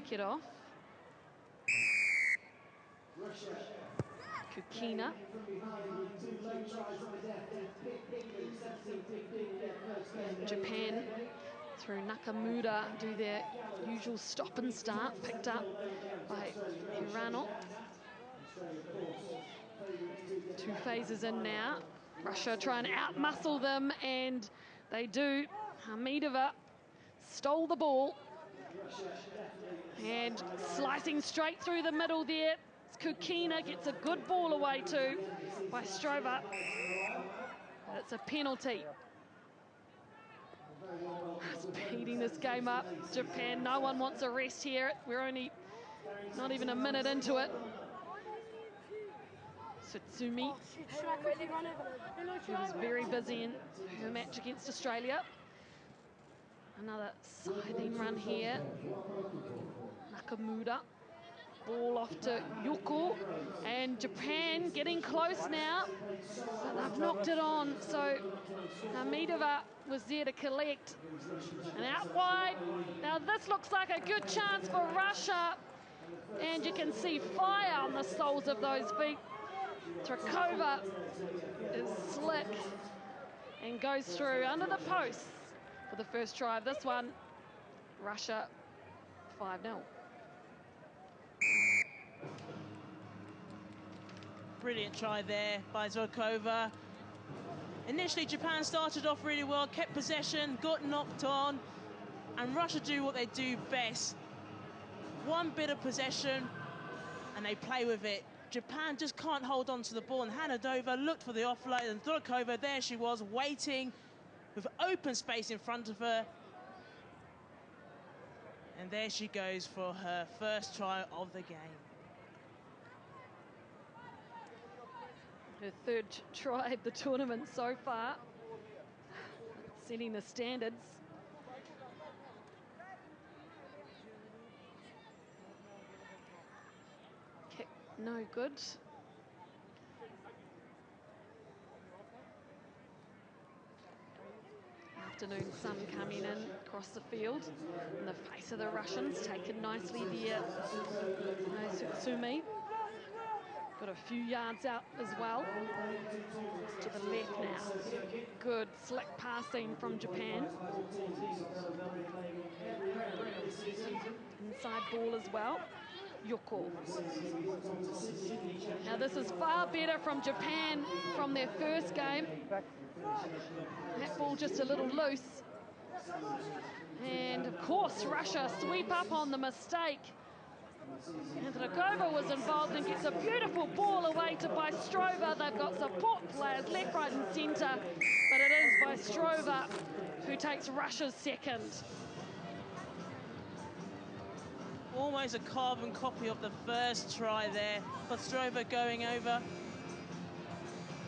kick it off. Kukina. And Japan, through Nakamura, do their usual stop and start, picked up by Hirano. 2 phases in now. Russia try and out-muscle them, and they do. Hamidova stole the ball. And slicing straight through the middle there. Kukina gets a good ball away too by Strova. But it's a penalty. Speeding this game up, Japan. No one wants a rest here. We're only not even a minute into it. Sutsumi, who was very busy in her match against Australia. Another scything run here. Nakamura. Ball off to Yoko, and Japan getting close now, but they've knocked it on. So Hamidova was there to collect, and out wide. Now this looks like a good chance for Russia, and you can see fire on the soles of those feet. Trakova is slick and goes through under the posts for the first try of this one. Russia 5-0. Brilliant try there by Zorkova. Initially, Japan started off really well, kept possession, got knocked on, and Russia do what they do best. One bit of possession, and they play with it. Japan just can't hold on to the ball, and Hanadova looked for the offload, and Zorkova, there she was, waiting with open space in front of her. And there she goes for her first try of the game. Her third try of the tournament so far, setting the standards. Kick no good. Afternoon sun coming in across the field in the face of the Russians, taken nicely there. Sutsumi. Got a few yards out as well. To the left now. Good slick passing from Japan. Inside ball as well. Yoko. Now this is far better from Japan from their first game. That ball just a little loose. And of course Russia sweep up on the mistake. And Dragova was involved and gets a beautiful ball away to Bystrova. They've got support players left, right and centre, but it is Bystrova who takes Russia's second. Almost a carbon copy of the first try there. Bystrova going over.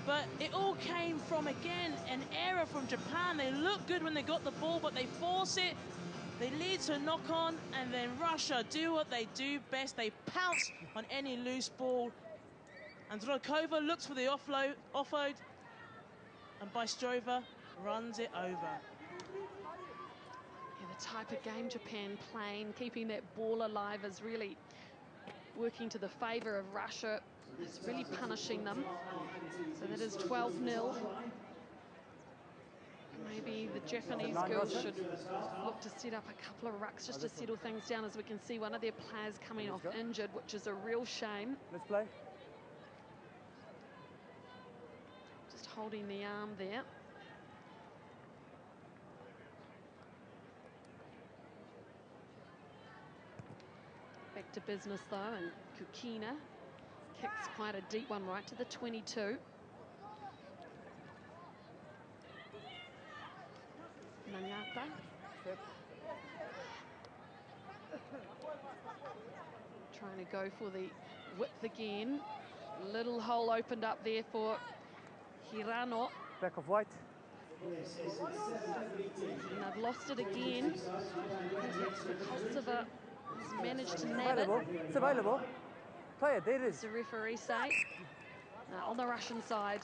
But it all came from, again, an error from Japan. They look good when they got the ball, but they force it. They lead to a knock-on, and then Russia do what they do best. They pounce on any loose ball. And Drokova looks for the offload, and Bystrova runs it over. Yeah, the type of game Japan playing, keeping that ball alive, is really working to the favour of Russia. It's really punishing them. So that is 12-0. Maybe the Japanese girls should look to set up a couple of rucks just to settle things down, as we can see one of their players coming off injured, which is a real shame. Let's play. Just holding the arm there. Back to business though, and Kukina kicks quite a deep one right to the 22. Nagata. Trying to go for the width again. Little hole opened up there for Hirano. Back of white. And they've lost it again. I think that's Kovaltseva has managed to nab it. It's available. Play it, there it is. The referee say. On the Russian side.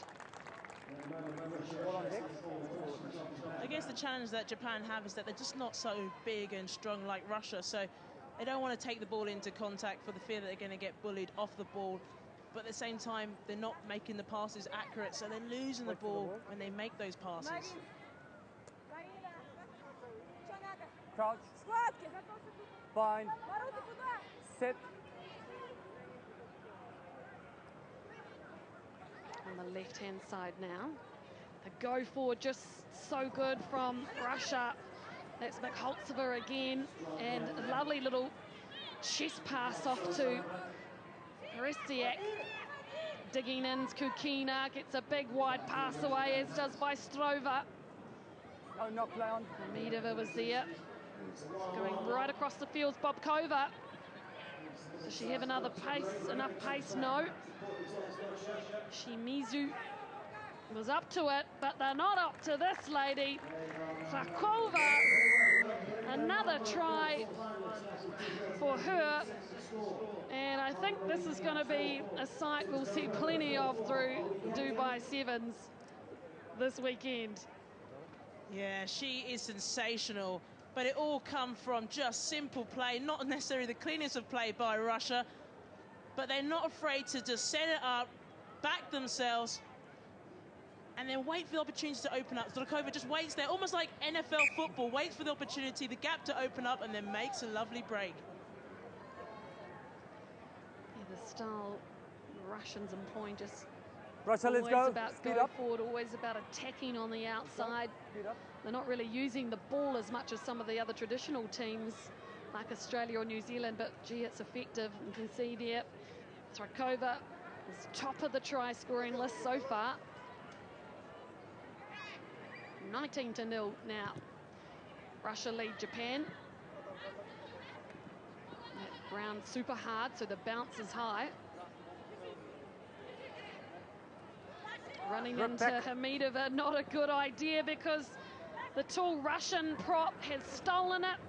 I guess the challenge that Japan have is that they're just not so big and strong like Russia, so They don't want to take the ball into contact for the fear that they're going to get bullied off the ball. But at the same time, they're not making the passes accurate, so they're losing the ball when they make those passes. Crouch. Bind. Sit. On the left-hand side now. The go forward just so good from Russia. That's Mikhaltseva again. And a lovely little chest pass off to Restiak. Digging in, Kukina gets a big wide pass away, as does Bystrova. Oh, not play on. Medeva was there. Going right across the field, Bobkova. Does she have enough pace? No. Shimizu was up to it, but they're not up to this lady. Krakova, another try for her. And I think this is going to be a sight we'll see plenty of through Dubai Sevens this weekend. Yeah, she is sensational, but it all comes from just simple play, not necessarily the cleanest of play by Russia, but they're not afraid to just set it up, back themselves, and then wait for the opportunity to open up. Zdrokova just waits there, almost like NFL football, waits for the opportunity, the gap to open up, and then makes a lovely break. Yeah, the style Russians employing just Russia, let's always go. about Speed go up. forward, always about attacking on the outside. Speed up. They're not really using the ball as much as some of the other traditional teams like Australia or New Zealand, but gee, it's effective. You can see there, Zdrokova is top of the try scoring list so far. 19-0 now. Russia lead Japan. That ground super hard, so the bounce is high. Running into Hamidova, not a good idea because the tall Russian prop has stolen it.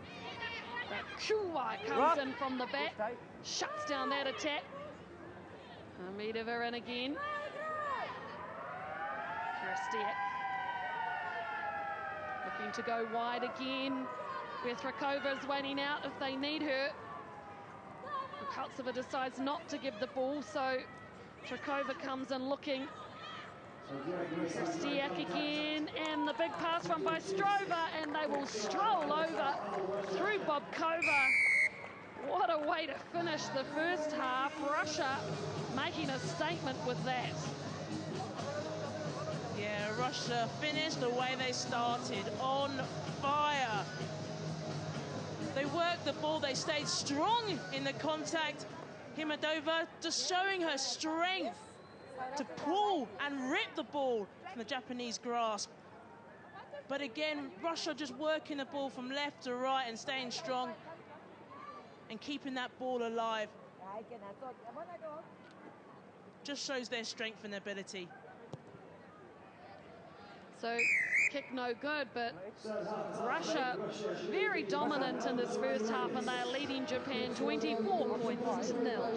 But Kuwai comes in from the back, shuts down that attack. Hamidova in again. Kristiak looking to go wide again, where Zdrokova is waiting out if they need her. Mikhaltseva decides not to give the ball, so Zdrokova comes in looking. Kristiak again, and the big pass from Bystrova, and they will stroll over through Bobkova. What a way to finish the first half. Russia making a statement with that. Yeah, Russia finished the way they started, on fire. They worked the ball, they stayed strong in the contact. Hamidova just showing her strength to pull and rip the ball from the Japanese grasp. But again, Russia just working the ball from left to right and staying strong and keeping that ball alive. Just shows their strength and ability. So, kick no good, but Russia very dominant in this first half, and they are leading Japan 24 points to 0.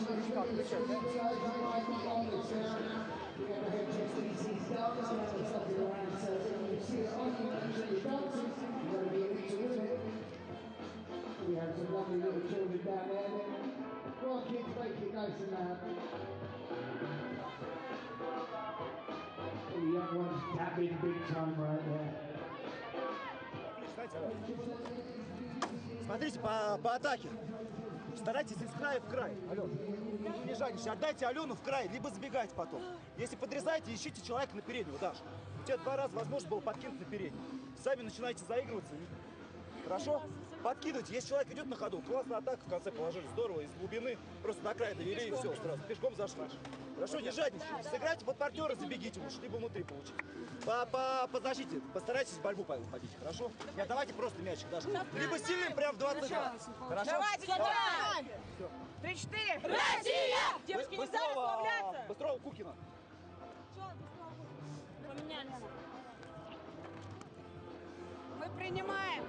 We have some lovely little children down there. Come on, kids, make it nice and loud. The young ones tap in big time right there. Смотрите по атаке. Старайтесь из края в край. Алена, не жадничайте. Отдайте Алену в край, либо забегайте потом. Если подрезаете, ищите человека на переднего, Даш. У тебя 2 раза возможность было подкинуть на передний. Сами начинаете заигрываться. Хорошо? Подкидывайте. Если человек идет на ходу, классная атака в конце положили. Здорово. Из глубины просто до края довели и все, сразу. Пешком зашли. Хорошо, не жадничайте. Сыграйте под партнера, забегите лучше, либо внутри получите. По защите постарайтесь в борьбу уходить, хорошо? Не отдавайте просто мячик даже. Либо сильным прям в 22. Хорошо? Давайте, 3-4. Россия! Девушки, нельзя расслабляться. Быстрого Кукина. Поменялись. Мы принимаем.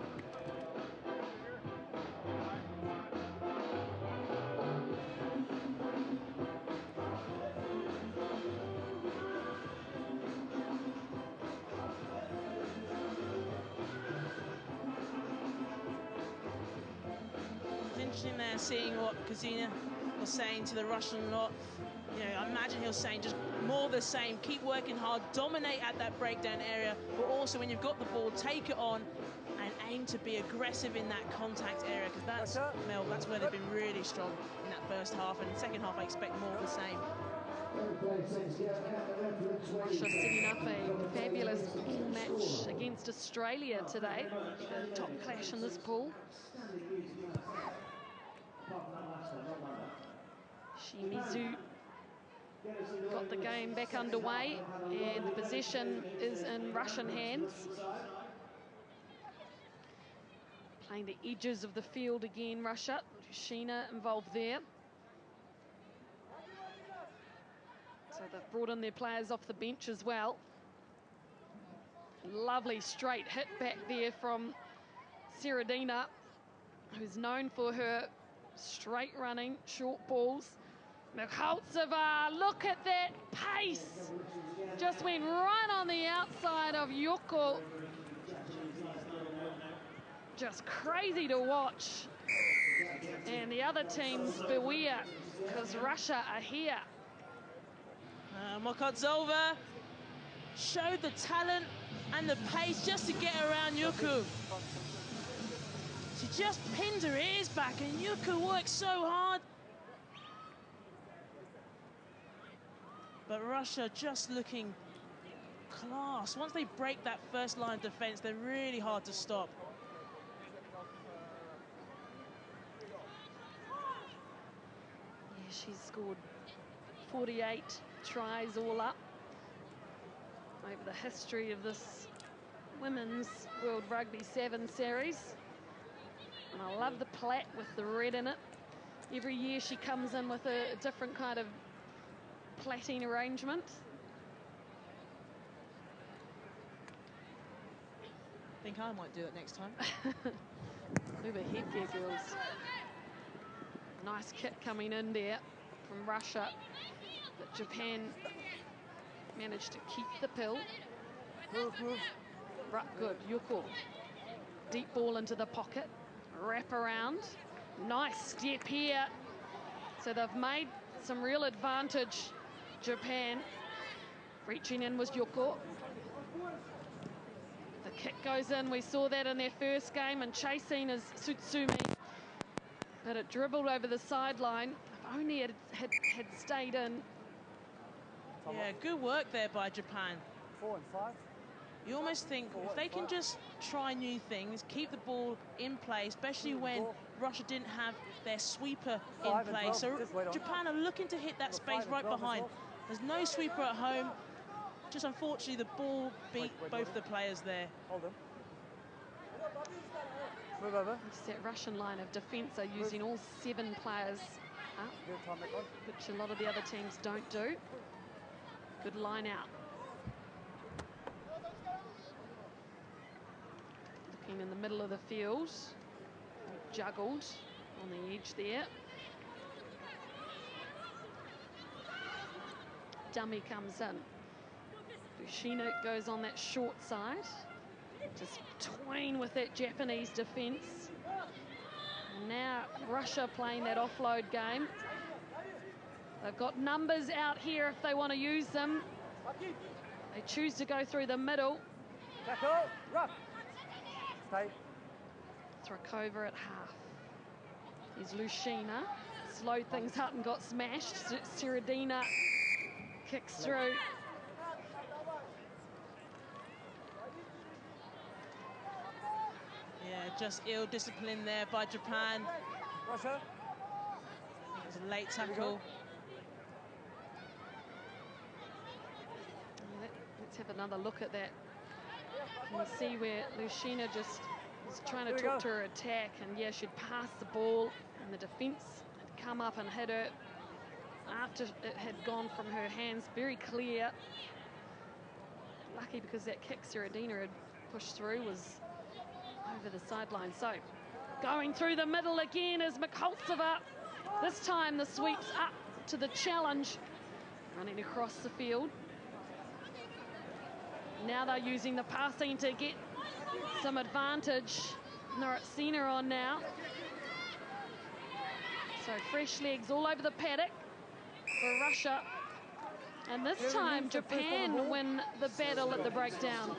interesting there seeing what Kazina was saying to the Russian lot. You know, I imagine he was saying just more the same, keep working hard, dominate at that breakdown area, but also when you've got the ball, take it on and aim to be aggressive in that contact area, because that's, Mel, that's where they've been really strong in that first half, and in the second half I expect more of the same. Russia setting up a fabulous match against Australia today. The top clash in this pool. Shimizu got the game back underway, and the possession is in Russian hands. Playing the edges of the field again, Russia. Sheena involved there. So they've brought in their players off the bench as well. Lovely straight hit back there from Seredina, who's known for her straight running, short balls. Mikhaltseva, look at that pace. Just went right on the outside of Yoko. Just crazy to watch. And the other teams beware, because Russia are here. Mikhaltseva showed the talent and the pace just to get around Yuku. She just pinned her ears back, and Yuku worked so hard. But Russia just looking class. Once they break that first line of defense, they're really hard to stop. Yeah, she's scored 48 tries all up over the history of this Women's World Rugby 7 series. And I love the plait with the red in it. Every year she comes in with a different kind of plaiting arrangement. I think I might do it next time. Move ahead there, girls. Nice kick coming in there from Russia, but Japan managed to keep the pill. Move. Good, Yuko. Deep ball into the pocket, wrap around. Nice step here. So they've made some real advantage, Japan. Reaching in was Yuko. The kick goes in. We saw that in their first game, and chasing is Tsutsumi. But it dribbled over the sideline. If only it had stayed in. Yeah, good work there by Japan. 4 and 5. You almost think if they can just try new things, keep the ball in play, especially when Russia didn't have their sweeper in play. So Japan are looking to hit that space right behind. There's no sweeper at home. Just unfortunately, the ball beat both the players there. Hold them. Move over. It's that Russian line of defence are using all 7 players up, which a lot of the other teams don't do. Good line out. Looking in the middle of the field. Juggled on the edge there. Dummy comes in. Bushina goes on that short side. Just toying with that Japanese defence. And now Russia playing that offload game. They've got numbers out here if they want to use them. They choose to go through the middle. Tackle, rough. Stay. Thrakova at half. Here's Lushina. Slowed things up and got smashed. Seredina kicks through. Yeah, just ill discipline there by Japan. Russia. It was a late tackle. Let's have another look at that. You can see where Lushina just was trying to talk to her attack, and yeah, she'd pass the ball and the defence had come up and hit her after it had gone from her hands. Very clear. Lucky because that kick Seredina had pushed through was over the sideline. So going through the middle again is Mikhaltseva. This time the sweep's up to the challenge, running across the field. Now they're using the passing to get some advantage. Naratsina on now. So fresh legs all over the paddock for Russia. And this time, Japan win the battle at the breakdown.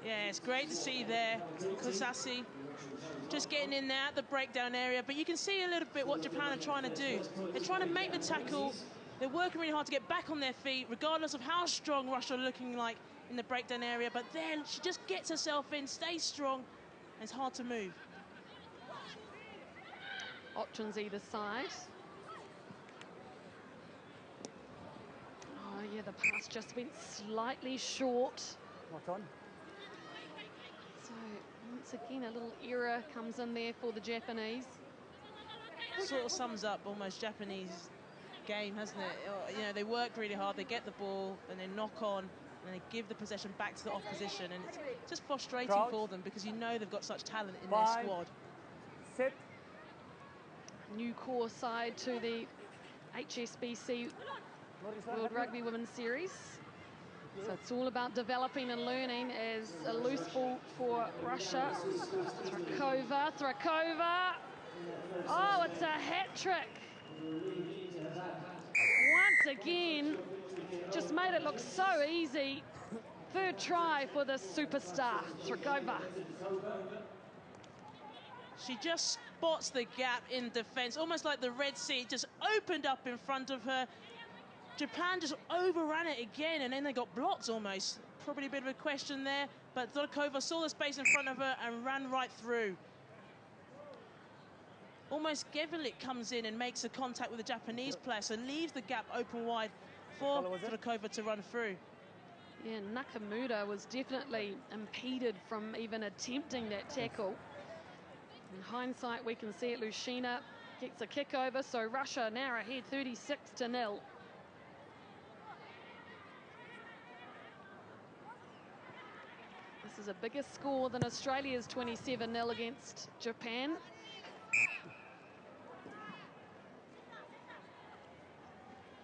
Yeah, it's great to see there. Kosasi just getting in there at the breakdown area. But you can see a little bit what Japan are trying to do. They're trying to make the tackle. They're working really hard to get back on their feet, regardless of how strong Russia are looking like in the breakdown area. But then she just gets herself in, stays strong, and it's hard to move. Options either side. Oh, yeah, the pass just went slightly short. Not on. So, once again, a little error comes in there for the Japanese. Sort of sums up almost Japanese game, hasn't it? You know, they work really hard, they get the ball, and they knock on, and they give the possession back to the opposition, and it's just frustrating for them because you know they've got such talent in their squad. Sit. New core side to the HSBC World Rugby Women's Series. So it's all about developing and learning as a loose ball for Russia. Thrakova. Oh, it's a hat trick. Once again, just made it look so easy. Third try for the superstar, Thrakova. She just spots the gap in defence, almost like the Red Sea just opened up in front of her. Japan just overran it again, and then they got blocked almost. Probably a bit of a question there, but Thrakova saw the space in front of her and ran right through. Almost Gevelik comes in and makes a contact with the Japanese player, so leaves the gap open wide for Thrakova to run through. Yeah, Nakamura was definitely impeded from even attempting that tackle. In hindsight, we can see it. Lushina gets a kick over, so Russia now ahead 36-0. This is a bigger score than Australia's 27-0 against Japan.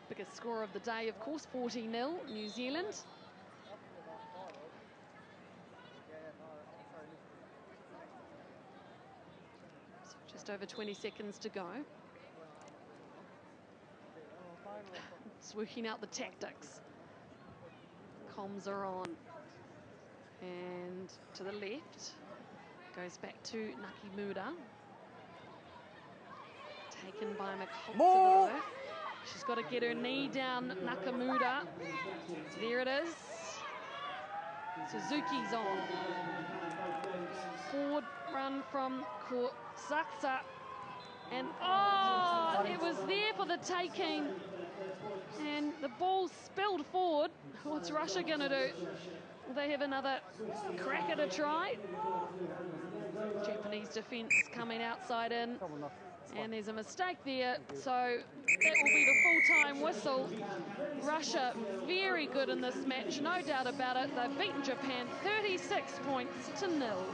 Biggest score of the day, of course, 40-0, New Zealand. So just over 20 seconds to go. It's working out the tactics. Comms are on. And to the left, goes back to Nakamura. Taken by Mikoltseva. She's got to get her knee down, Nakamura. There it is. Suzuki's on. Forward run from Kosaksa. And oh, it was there for the taking. And the ball spilled forward. What's Russia going to do? Will they have another crack at a try? Japanese defence coming outside in. And there's a mistake there, so that will be the full-time whistle. Russia very good in this match, no doubt about it. They've beaten Japan 36 points to 0.